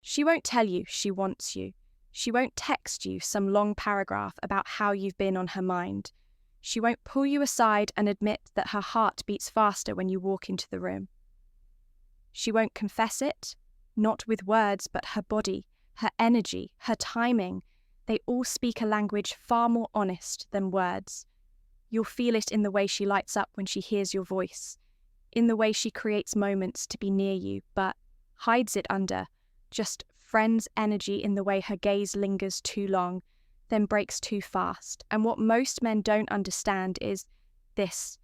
She won't tell you she wants you. She won't text you some long paragraph about how you've been on her mind. She won't pull you aside and admit that her heart beats faster when you walk into the room. She won't confess it, not with words, but her body, her energy, her timing. They all speak a language far more honest than words. You'll feel it in the way she lights up when she hears your voice, in the way she creates moments to be near you, but hides it under just friend's energy, in the way her gaze lingers too long, then breaks too fast. And what most men don't understand is this: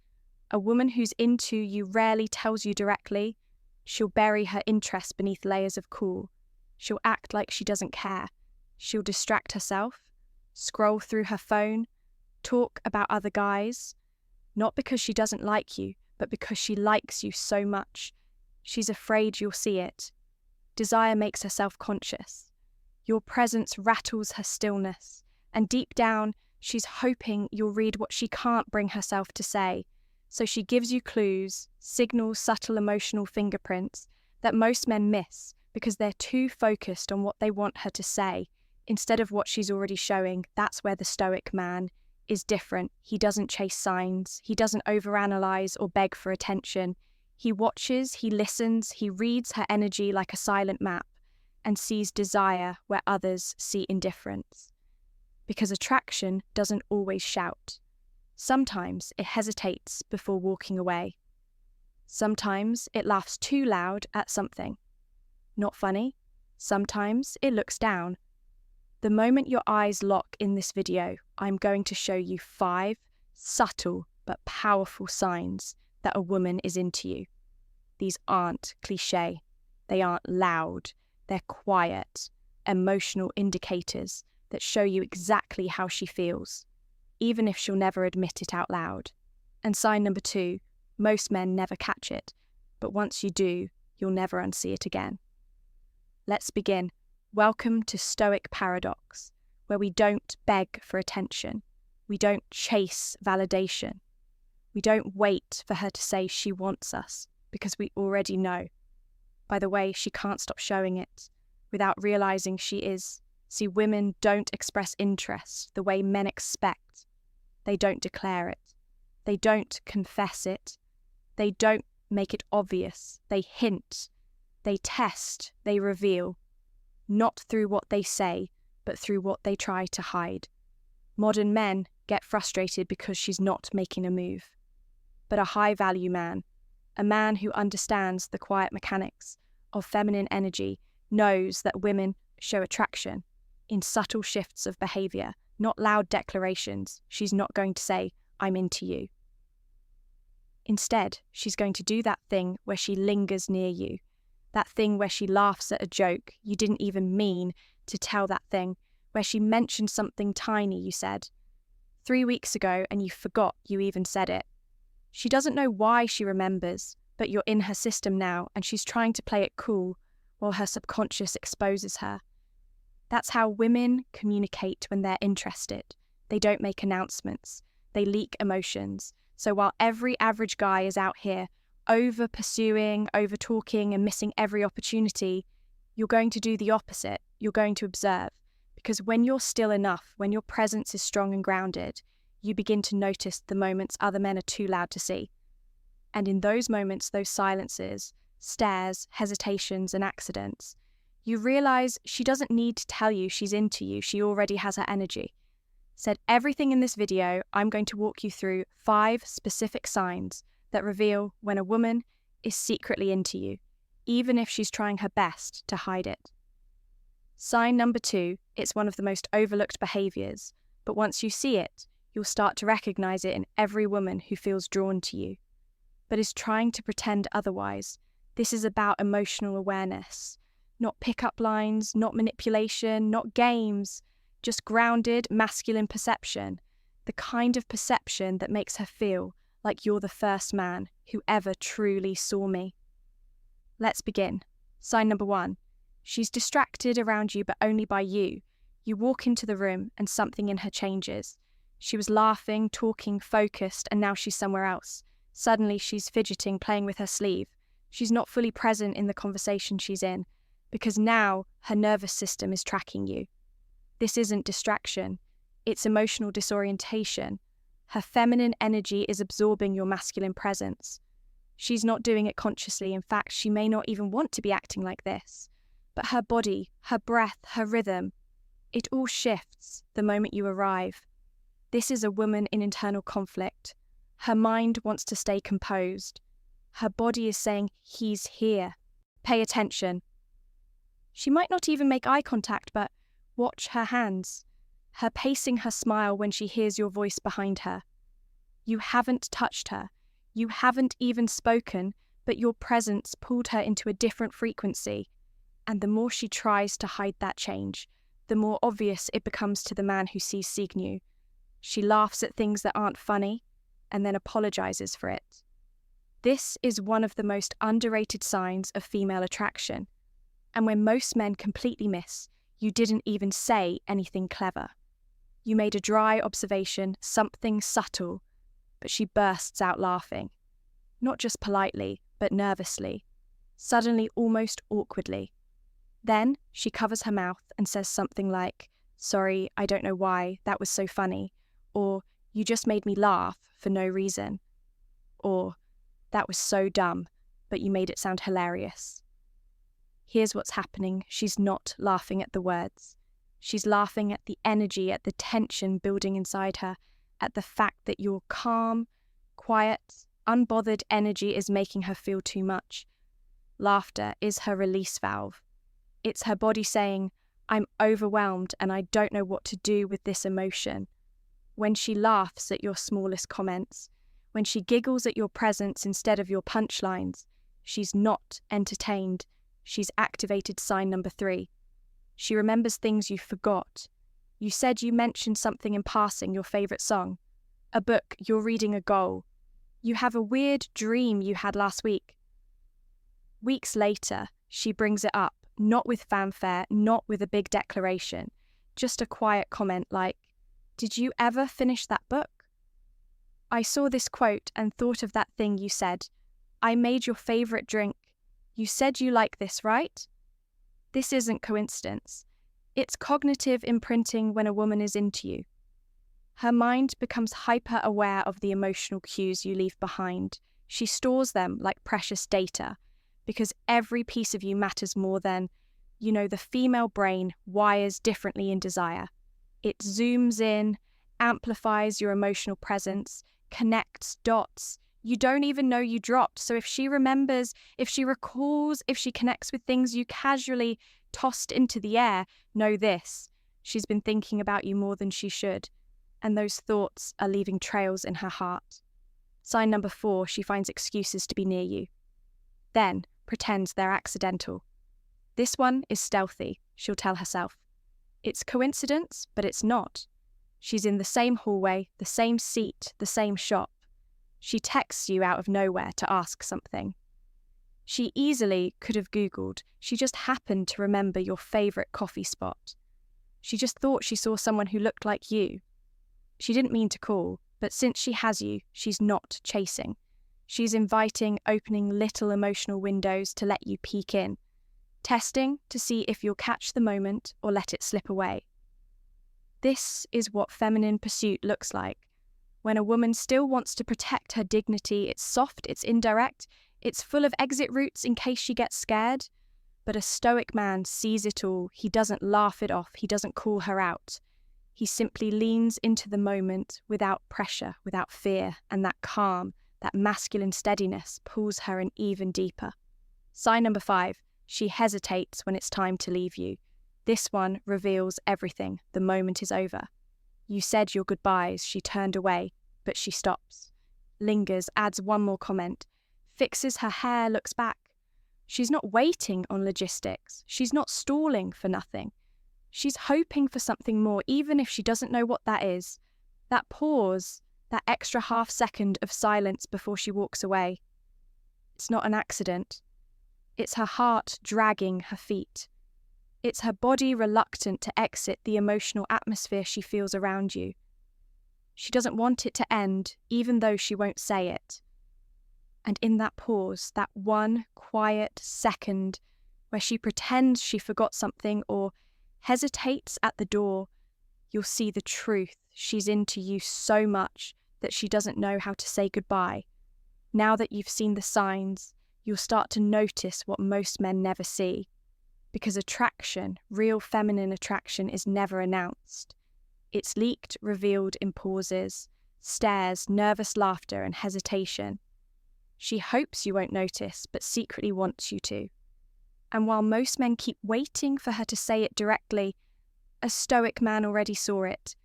a woman who's into you rarely tells you directly. She'll bury her interest beneath layers of cool. She'll act like she doesn't care. She'll distract herself, scroll through her phone, talk about other guys, not because she doesn't like you, but because she likes you so much. She's afraid you'll see it. Desire makes her self-conscious. Your presence rattles her stillness, and deep down, she's hoping you'll read what she can't bring herself to say. So she gives you clues, signals, subtle emotional fingerprints that most men miss because they're too focused on what they want her to say instead of what she's already showing. That's where the stoic man is different. He doesn't chase signs. He doesn't overanalyze or beg for attention. He watches, he listens, he reads her energy like a silent map and sees desire where others see indifference. Because attraction doesn't always shout. Sometimes it hesitates before walking away. Sometimes it laughs too loud at something. Not funny. Sometimes it looks down. The moment your eyes lock in this video, I'm going to show you 5 subtle but powerful signs that a woman is into you. These aren't cliché. They aren't loud. They're quiet, emotional indicators that show you exactly how she feels, even if she'll never admit it out loud. And sign number 2, most men never catch it, but once you do, you'll never unsee it again. Let's begin. Welcome to Stoic Paradox, where we don't beg for attention. We don't chase validation. We don't wait for her to say she wants us, because we already know. By the way, she can't stop showing it without realizing she is. See, women don't express interest the way men expect. They don't declare it. They don't confess it. They don't make it obvious. They hint. They test. They reveal. Not through what they say, but through what they try to hide. Modern men get frustrated because she's not making a move. But a high-value man, a man who understands the quiet mechanics of feminine energy, knows that women show attraction in subtle shifts of behavior, not loud declarations. She's not going to say, "I'm into you." Instead, she's going to do that thing where she lingers near you, that thing where she laughs at a joke you didn't even mean to tell, that thing where she mentioned something tiny you said 3 weeks ago and you forgot you even said it. She doesn't know why she remembers, but you're in her system now and she's trying to play it cool while her subconscious exposes her. That's how women communicate when they're interested. They don't make announcements. They leak emotions. So while every average guy is out here over-pursuing, over-talking and missing every opportunity, you're going to do the opposite. You're going to observe. Because when you're still enough, when your presence is strong and grounded, you begin to notice the moments other men are too loud to see. And in those moments, those silences, stares, hesitations and accidents, you realize she doesn't need to tell you she's into you. She already has her energy. Said everything in this video, I'm going to walk you through 5 specific signs that reveal when a woman is secretly into you, even if she's trying her best to hide it. Sign number 2, it's one of the most overlooked behaviors, but once you see it, you'll start to recognize it in every woman who feels drawn to you, but is trying to pretend otherwise. This is about emotional awareness, not pickup lines, not manipulation, not games, just grounded masculine perception, the kind of perception that makes her feel like you're the first man who ever truly saw me. Let's begin. Sign number 1. She's distracted around you, but only by you. You walk into the room and something in her changes. She was laughing, talking, focused, and now she's somewhere else. Suddenly she's fidgeting, playing with her sleeve. She's not fully present in the conversation she's in, because now Her nervous system is tracking you. This isn't distraction. It's emotional disorientation. Her feminine energy is absorbing your masculine presence. She's not doing it consciously. In fact, she may not even want to be acting like this. But her body, her breath, her rhythm, it all shifts the moment you arrive. This is a woman in internal conflict. Her mind wants to stay composed. Her body is saying, he's here. Pay attention. She might not even make eye contact, but watch her hands, her pacing, her smile when she hears your voice behind her. You haven't touched her. You haven't even spoken, but your presence pulled her into a different frequency. And the more she tries to hide that change, the more obvious it becomes to the man who sees Signu. She laughs at things that aren't funny and then apologizes for it. This is one of the most underrated signs of female attraction. And when most men completely miss, you didn't even say anything clever. You made a dry observation, something subtle, but she bursts out laughing. Not just politely, but nervously. Suddenly, almost awkwardly. Then she covers her mouth and says something like, "Sorry, I don't know why, that was so funny," or "You just made me laugh for no reason," or "That was so dumb, but you made it sound hilarious." Here's what's happening. She's not laughing at the words. She's laughing at the energy, at the tension building inside her, at the fact that your calm, quiet, unbothered energy is making her feel too much. Laughter is her release valve. It's her body saying, "I'm overwhelmed and I don't know what to do with this emotion." When she laughs at your smallest comments, when she giggles at your presence instead of your punchlines, she's not entertained. She's activated sign number 3. She remembers things you forgot. You said you mentioned something in passing, your favourite song, a book, you're reading, a goal. You have a weird dream you had last week. Weeks later, she brings it up, not with fanfare, not with a big declaration, just a quiet comment like, "Did you ever finish that book? I saw this quote and thought of that thing you said. I made your favourite drink. You said you like this, right?" This isn't coincidence. It's cognitive imprinting when a woman is into you. Her mind becomes hyper-aware of the emotional cues you leave behind. She stores them like precious data, because every piece of you matters more than, the female brain wires differently in desire. It zooms in, amplifies your emotional presence, connects dots you don't even know you dropped. So if she remembers, if she recalls, if she connects with things you casually tossed into the air, know this: she's been thinking about you more than she should, and those thoughts are leaving trails in her heart. Sign number 4, she finds excuses to be near you. Then pretends they're accidental. This one is stealthy, she'll tell herself. It's coincidence, but it's not. She's in the same hallway, the same seat, the same shop. She texts you out of nowhere to ask something. She easily could have Googled. She just happened to remember your favourite coffee spot. She just thought she saw someone who looked like you. She didn't mean to call, but since she has you, she's not chasing. She's inviting, opening little emotional windows to let you peek in, testing to see if you'll catch the moment or let it slip away. This is what feminine pursuit looks like. When a woman still wants to protect her dignity, it's soft, it's indirect, it's full of exit routes in case she gets scared. But a stoic man sees it all. He doesn't laugh it off. He doesn't call her out. He simply leans into the moment without pressure, without fear, and that calm, that masculine steadiness pulls her in even deeper. Sign number 5, she hesitates when it's time to leave you. This one reveals everything. The moment is over. You said your goodbyes, she turned away, but she stops, lingers, adds one more comment, fixes her hair, looks back. She's not waiting on logistics. She's not stalling for nothing. She's hoping for something more, even if she doesn't know what that is. That pause, that extra half second of silence before she walks away. It's not an accident. It's her heart dragging her feet. It's her body reluctant to exit the emotional atmosphere she feels around you. She doesn't want it to end, even though she won't say it. And in that pause, that one quiet second where she pretends she forgot something or hesitates at the door, you'll see the truth. She's into you so much that she doesn't know how to say goodbye. Now that you've seen the signs, you'll start to notice what most men never see. Because attraction, real feminine attraction, is never announced. It's leaked, revealed in pauses, stares, nervous laughter, and hesitation. She hopes you won't notice, but secretly wants you to. And while most men keep waiting for her to say it directly, a stoic man already saw it.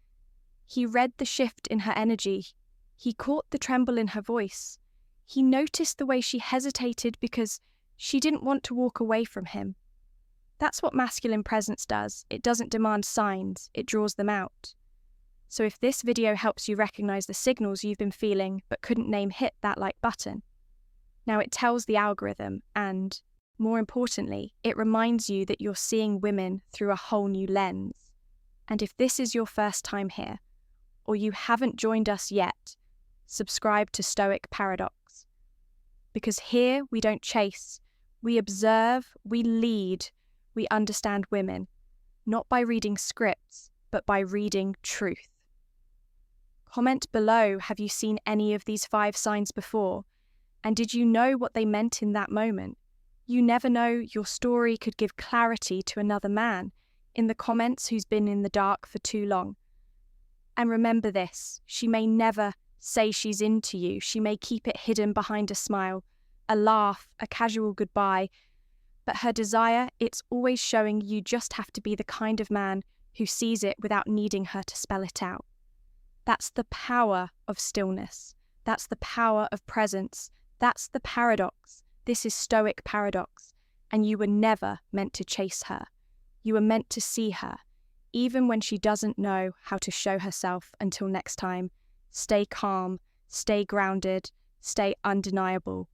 He read the shift in her energy. He caught the tremble in her voice. He noticed the way she hesitated because she didn't want to walk away from him. That's what masculine presence does. It doesn't demand signs, it draws them out. So if this video helps you recognize the signals you've been feeling but couldn't name, hit that like button. Now it tells the algorithm and, more importantly, it reminds you that you're seeing women through a whole new lens. And if this is your first time here, or you haven't joined us yet, subscribe to Stoic Paradox. Because here we don't chase, we observe, we lead, we understand women, not by reading scripts, but by reading truth. Comment below, have you seen any of these 5 signs before? And did you know what they meant in that moment? You never know, your story could give clarity to another man in the comments who's been in the dark for too long. And remember this, she may never say she's into you. She may keep it hidden behind a smile, a laugh, a casual goodbye. But her desire, it's always showing. You just have to be the kind of man who sees it without needing her to spell it out. That's the power of stillness. That's the power of presence. That's the paradox. This is Stoic Paradox. And you were never meant to chase her. You were meant to see her, even when she doesn't know how to show herself. Until next time, stay calm, stay grounded, stay undeniable.